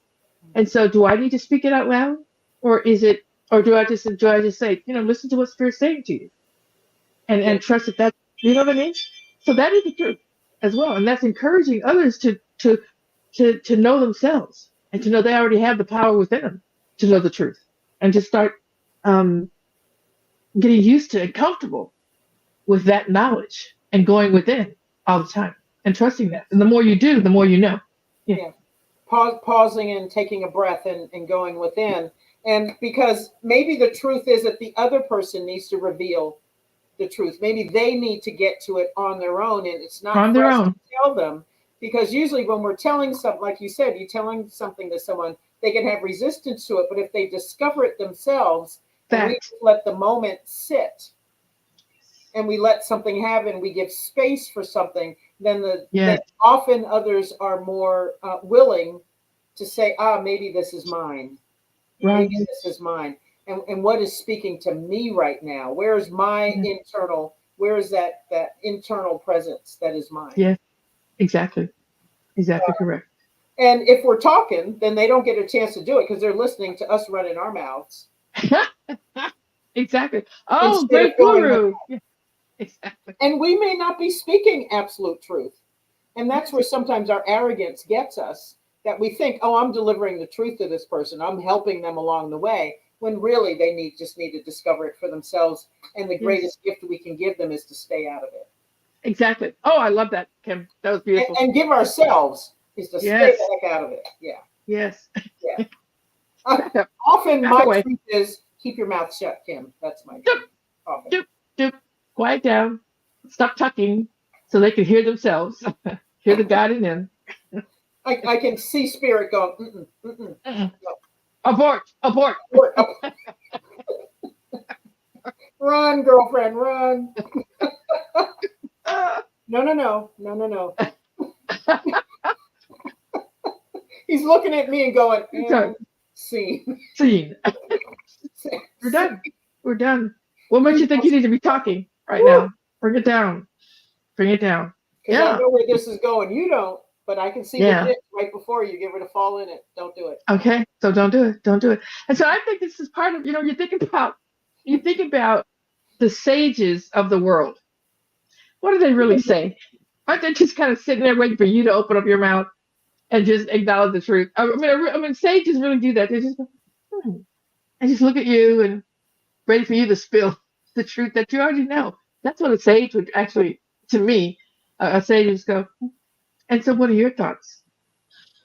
And so do I need to speak it out loud? Or do I just say, listen to what Spirit's saying to you? And trust that you know what I mean? So that is the truth as well. And that's encouraging others to know themselves and to know they already have the power within them to know the truth and to start getting used to and comfortable with that knowledge and going within all the time and trusting that. And the more you do, the more you know. Yeah. Pausing and taking a breath and going within. And because maybe the truth is that the other person needs to reveal the truth. Maybe they need to get to it on their own, and it's not on for their us own. to tell them. Because usually when we're telling something, like you said, you're telling something to someone, they can have resistance to it. But if they discover it themselves, and we let the moment sit, and we let something happen, we give space for something, then Yes. then often others are more willing to say, maybe this is mine. Right. Maybe this is mine. And what is speaking to me right now? Where is my internal, where is that internal presence that is mine? Yes. Exactly. Exactly correct. And if we're talking, then they don't get a chance to do it because they're listening to us running our mouths. Exactly. Oh, Instead great of going guru. Yeah, exactly. And we may not be speaking absolute truth. And that's where sometimes our arrogance gets us, that we think, oh, I'm delivering the truth to this person. I'm helping them along the way, when really they just need to discover it for themselves. And the greatest gift we can give them is to stay out of it. Exactly. Oh, I love that, Kim. That was beautiful. And give ourselves is to stay the heck out of it. Yeah. Yes. Yeah. Up. Often Back my away. truth is keep your mouth shut, Kim. That's my Doop, truth. Often. doop, doop. Quiet down. Stop talking so they can hear themselves. Hear the God in them. I can see spirit going, No. Abort. Abort. Run, girlfriend, run. No. He's looking at me and going, scene. Scene. We're done. We're done. What makes you think you need to be talking right now? Bring it down. Bring it down. Because I know where this is going. You don't, but I can see the ditch right before you. Get ready to fall in it. Don't do it. Okay, so don't do it. Don't do it. And so I think this is part of, you think about the sages of the world. What do they really say? Aren't they just kind of sitting there waiting for you to open up your mouth and just acknowledge the truth? I mean, sages really do that. They just go, and just look at you and ready for you to spill the truth that you already know. That's what a sage would actually, to me, a sage would go. And so, what are your thoughts?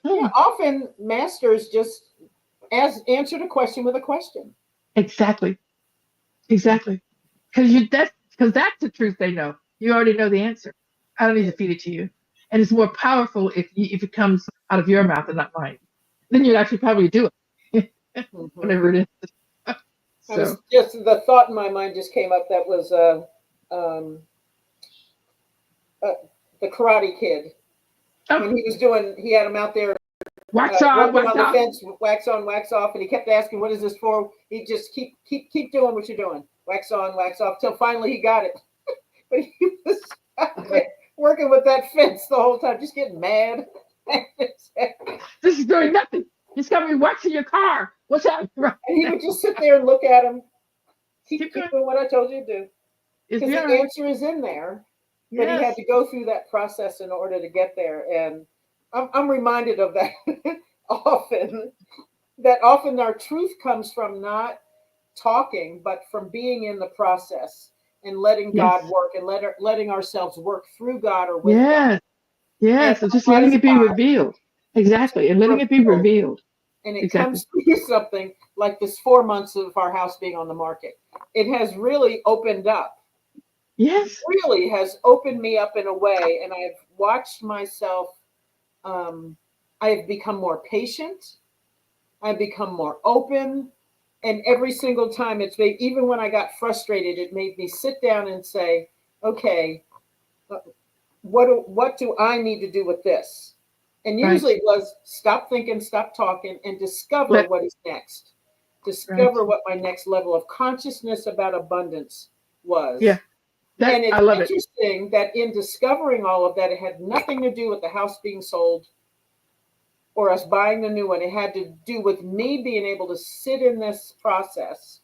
Yeah, often masters just answered a question with a question. Exactly. Because that's the truth they know. You already know the answer. I don't need to feed it to you. And it's more powerful if it comes out of your mouth and not mine. Then you'd actually probably do it, whatever it is. I was just, the thought in my mind just came up that was the Karate Kid. When he had him out there wax on, working wax on off. the fence, wax on, wax off, and he kept asking, "What is this for?" He just keep doing what you're doing, wax on, wax off, till finally he got it. But he was working with that fence the whole time, just getting mad. This is doing nothing. He's got me waxing your car. What's that? And he would just sit there and look at him. Keep doing what I told you to do. Because the answer is in there. But he had to go through that process in order to get there. And I'm reminded of that often. That often our truth comes from not talking, but from being in the process and letting God work and letting ourselves work through God or with God. Yes, so just letting it be revealed. Exactly, and letting it be revealed. And it comes through something like this 4 months of our house being on the market. It has really opened up. Yes. Really has opened me up in a way, and I've watched myself. I've become more patient. I've become more open, and every single time it's made, even when I got frustrated, it made me sit down and say, "Okay, what do I need to do with this?" And usually it was stop thinking, stop talking, and discover what is next. Discover what my next level of consciousness about abundance was. Yeah. And it's interesting that in discovering all of that, it had nothing to do with the house being sold or us buying a new one. It had to do with me being able to sit in this process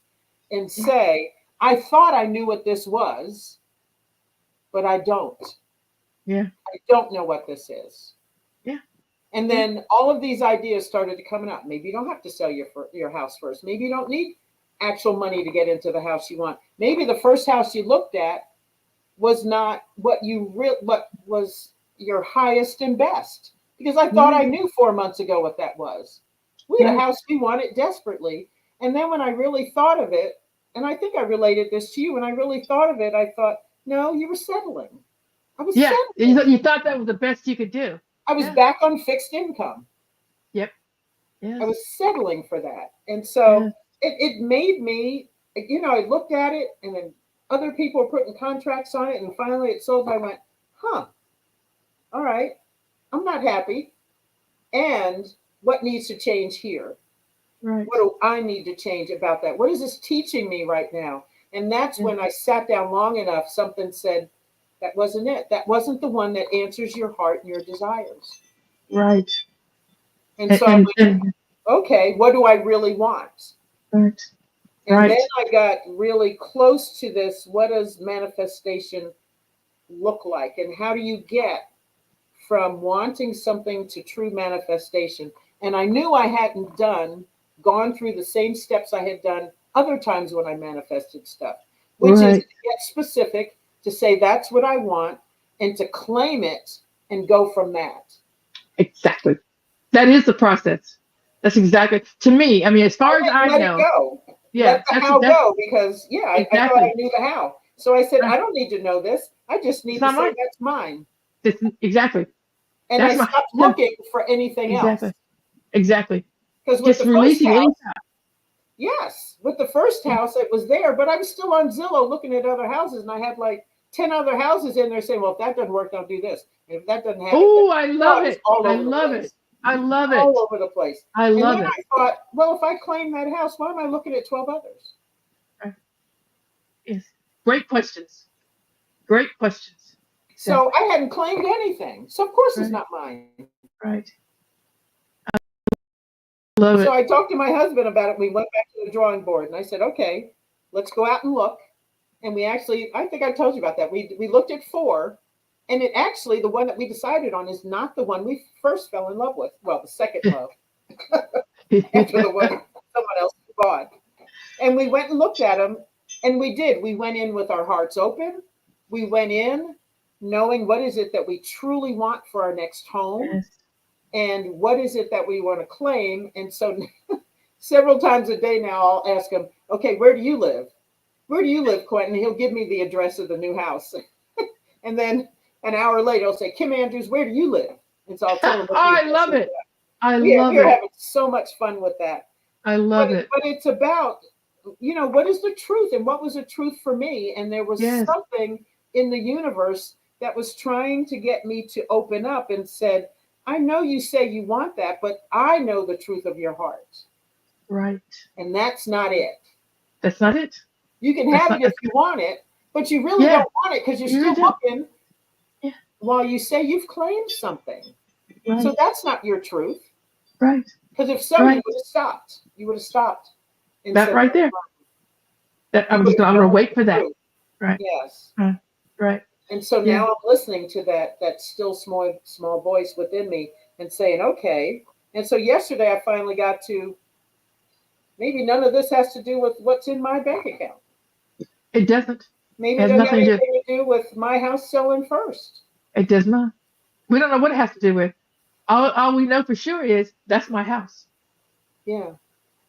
and say, I thought I knew what this was, but I don't. Yeah. I don't know what this is. Yeah. And then all of these ideas started to come up. Maybe you don't have to sell your house first. Maybe you don't need actual money to get into the house you want. Maybe the first house you looked at was not what was your highest and best, because I thought I knew 4 months ago what that was. We had a house we wanted desperately. And then when I really thought of it, and I think I related this to you, when I really thought of it, I thought, no, you were settling. I was settling. You thought that was the best you could do. I was back on fixed income. Yep. Yeah. I was settling for that. And so it made me, I looked at it and then other people were putting contracts on it, and finally it sold. I went, huh, all right, I'm not happy. And what needs to change here? Right. What do I need to change about that? What is this teaching me right now? And that's when I sat down long enough, something said, that wasn't it. That wasn't the one that answers your heart and your desires. Right. And so I went, okay, what do I really want? Right. And then I got really close to this. What does manifestation look like? And how do you get from wanting something to true manifestation? And I knew I hadn't gone through the same steps I had done other times when I manifested stuff, which is to get specific, to say that's what I want, and to claim it and go from that. Exactly. That is the process. That's exactly, to me, I mean, as far as I know. Let it go. Yeah. Let the how go, because, I thought I knew the how. So I said, I don't need to know this. I just need to say that's mine. Exactly. And I stopped looking for anything else. Exactly. Because with just the releasing first house, anytime. Yes, with the first house, it was there, but I was still on Zillow looking at other houses, and I had like 10 other houses in there saying, well, if that doesn't work, I'll do this. And if that doesn't happen, oh, I love it. I love it. I love it. All over the place. I love it. And then I thought, well, if I claim that house, why am I looking at 12 others? Yes. Great questions. Great questions. So I hadn't claimed anything. So of course it's not mine. Right. I love it. So I talked to my husband about it. We went back to the drawing board, and I said, okay, let's go out and look. And we actually, I think I told you about that. We looked at 4, and it actually, the one that we decided on is not the one we first fell in love with. Well, the second love after the one someone else bought. And we went and looked at them, and we did. We went in with our hearts open. We went in knowing what is it that we truly want for our next home. Yes. And what is it that we want to claim? And so several times a day now, I'll ask him, okay, where do you live? Where do you live, Quentin? He'll give me the address of the new house. And then an hour later, I'll say, Kim Andrews, where do you live? And so I'll tell him. Oh, I love it. We're having so much fun with that. I love it. But it's about, what is the truth? And what was the truth for me? And there was something in the universe that was trying to get me to open up and said, I know you say you want that, but I know the truth of your heart. Right. And that's not it. That's not it. You can have it if you want it, but you really don't want it because you're still looking while you say you've claimed something. Right. So that's not your truth. Right. Because if so, you would have stopped. You would have stopped. That right there. I'm going to wait for that. Right. Yes. Right. And so now I'm listening to that still small voice within me and saying, okay. And so yesterday I finally got to, maybe none of this has to do with what's in my bank account. It doesn't. Maybe it doesn't have anything to do with my house selling first. It does not. We don't know what it has to do with. All we know for sure is that's my house. Yeah.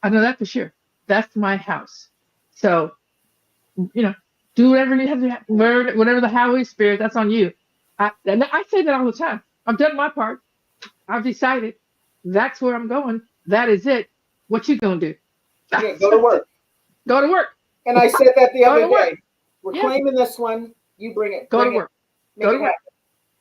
I know that for sure. That's my house. So, do whatever you have to, whatever the Holy Spirit, that's on you. I say that all the time. I've done my part. I've decided that's where I'm going. That is it. What you gonna do? Yeah, go to work. Go to work. And I said that the other day. We're claiming this one. You bring it. Go to work. Go to work.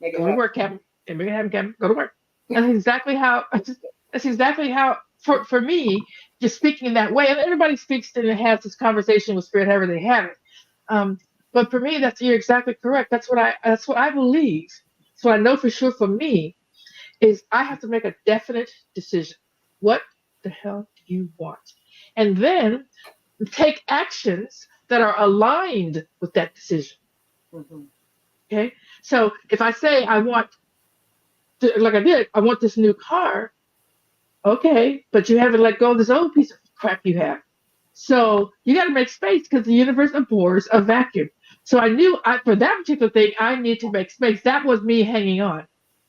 Go to work, Kevin. And make it happen, Kevin. Go to work. That's exactly how. That's exactly how. For me, just speaking in that way, and everybody speaks and has this conversation with Spirit, however they have it. But for me, you're exactly correct. That's what I believe. So I know for sure for me is I have to make a definite decision. What the hell do you want? And then take actions that are aligned with that decision. Mm-hmm. Okay. So if I say I want, like I did, I want this new car. Okay, but you haven't let go of this old piece of crap you have. So you got to make space because the universe abhors a vacuum. So I knew for that particular thing, I need to make space. That was me hanging on.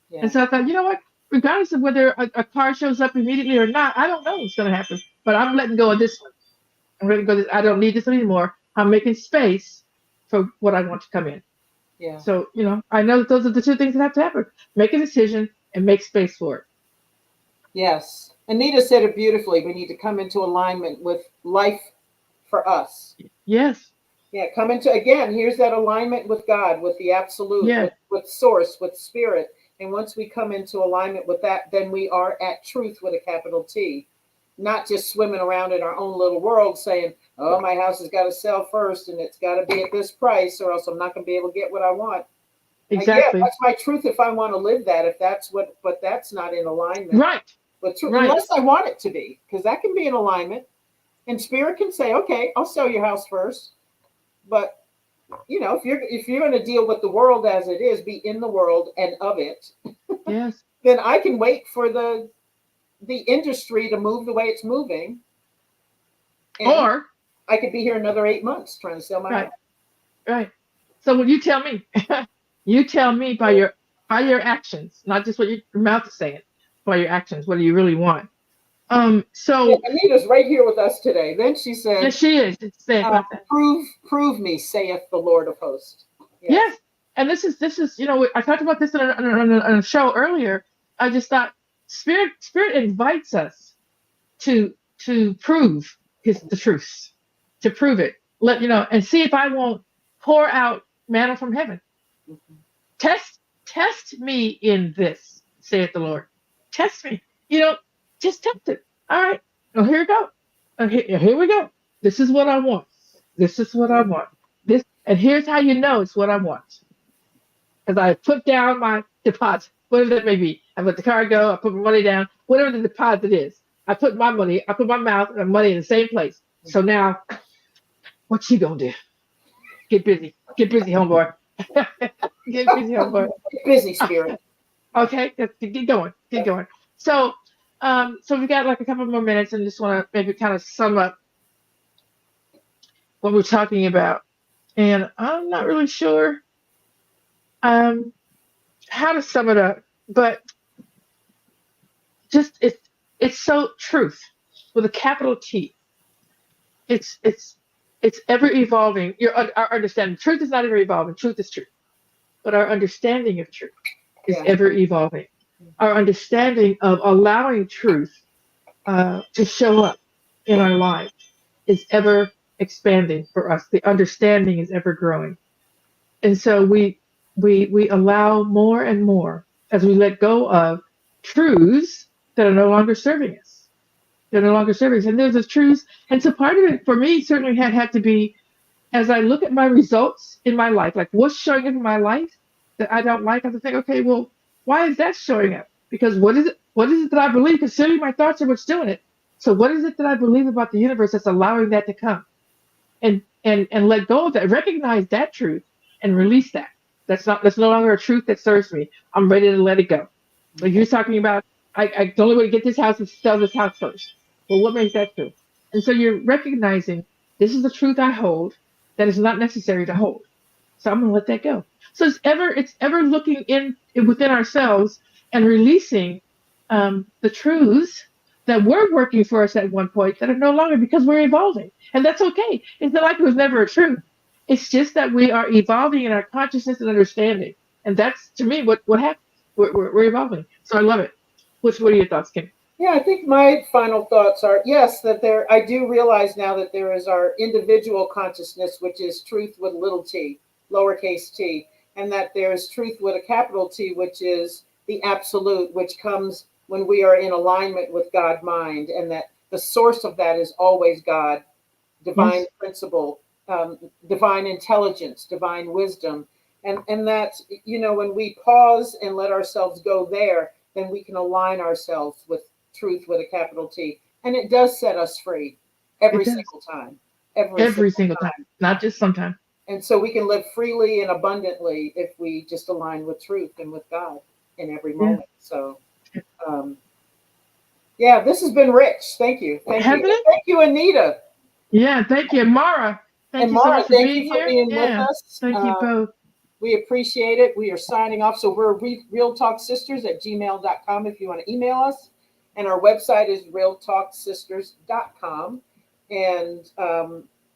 Yeah. And so I thought, you know what? Regardless of whether a car shows up immediately or not, I don't know what's going to happen. But I'm letting go of this one. I'm letting go of this. I don't need this anymore. I'm making space for what I want to come in. Yeah. So, I know that those are the two things that have to happen. Make a decision and make space for it. Yes. Anita said it beautifully. We need to come into alignment with life for us. Yes. Yeah, come into, again, here's that alignment with God, with the absolute, Yeah, with source, with spirit. And once we come into alignment with that, then we are at truth with a capital T, not just swimming around in our own little world saying, oh, my house has got to sell first and it's got to be at this price or else I'm not going to be able to get what I want. Yeah, exactly. that's my truth if I want to live that, if that's what, but that's not in alignment Right, with truth, right. unless I want it to be, because that can be in alignment. And spirit can say, okay, I'll sell your house first. But if you're going to deal with the world as it is, be in the world and of it, Yes. then I can wait for the industry to move the way it's moving. And Or, I could be here another 8 months trying to sell my right, house. right. So when you tell me, you tell me by your actions, not just what your mouth is saying, by your actions, what do you really want? Yeah, So Anita's right here with us today. Then she said, yes, she is. Say about that. prove me, saith the Lord of hosts. Yes. Yes, and this is I talked about this on a show earlier. I just thought spirit invites us to prove the truth, to prove it. And see if I won't pour out manna from heaven. Mhm. Test me in this, saith the Lord. Test me. Just test it. All right. Well, here we go. Here we go. This is what I want. This is what I want. And here's how you know it's what I want. Because I put down my deposit, whatever that may be. I let the car go, I put my money down, whatever the deposit is. I put my mouth and money in the same place. So now, what you gonna do? Get busy. Get busy, homeboy. Get busy, homeboy. Get busy, spirit. Okay, get going. Get going. So we've got like a couple more minutes and just want to maybe kind of sum up what we're talking about. And I'm not really sure how to sum it up, but just it's so truth with a capital T. It's ever evolving. Our understanding, truth is not ever evolving. Truth is truth, but our understanding of truth is ever evolving. Our understanding of allowing truth to show up in our lives is ever expanding for us. The understanding is ever growing, and so we allow more and more as we let go of truths that are no longer serving us. They're no longer serving us, and there's this truth. And so part of it for me certainly had to be as I look at my results in my life, like what's showing up in my life that I don't like. I have to think, okay, well, why is that showing up? Because what is it? What is it that I believe? Considering my thoughts are what's doing it. So what is it that I believe about the universe that's allowing that to come? And let go of that, recognize that truth and release that. That's no longer a truth that serves me. I'm ready to let it go. Like you're talking about, I the only way to get this house is to sell this house first. Well, what makes that true? And so you're recognizing this is the truth I hold that is not necessary to hold. So I'm gonna let that go. So it's ever looking within ourselves and releasing the truths that were working for us at one point that are no longer because we're evolving. And that's okay. It's not like it was never a truth. It's just that we are evolving in our consciousness and understanding. And that's, to me, what happens. We're evolving. So I love it. What are your thoughts, Kim? Yeah, I think my final thoughts are, yes, I do realize now that there is our individual consciousness, which is truth with little t, lowercase t, and that there's truth with a capital T, which is the absolute, which comes when we are in alignment with God mind, and that the source of that is always God, divine principle, divine intelligence, divine wisdom. And that, when we pause and let ourselves go there, then we can align ourselves with truth with a capital T. And it does set us free every single time. Every single time, not just sometimes. And so we can live freely and abundantly if we just align with truth and with God in every moment. So, this has been rich. Thank you. Thank you. Thank you, Anita. Yeah, thank you. Mara, thank you so much for being here. With us. Thank you both. We appreciate it. We are signing off. So we're realtalksisters@gmail.com if you want to email us. And our website is realtalksisters.com. And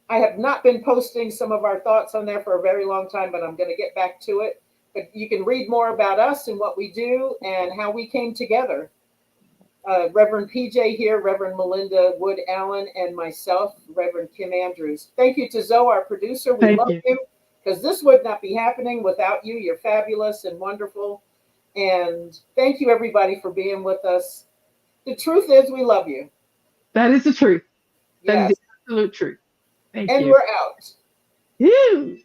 I have not been posting some of our thoughts on there for a very long time, but I'm going to get back to it. But you can read more about us and what we do and how we came together. Reverend Pjae here, Reverend Melinda Wood Allen, and myself, Reverend Kim Andrews. Thank you to Zoe, our producer. We Thank love you. you because this would not be happening without you. You're fabulous and wonderful. And thank you, everybody, for being with us. The truth is, we love you. That is the truth. That is Yes. the absolute truth. Thank And you. we're out. Ew.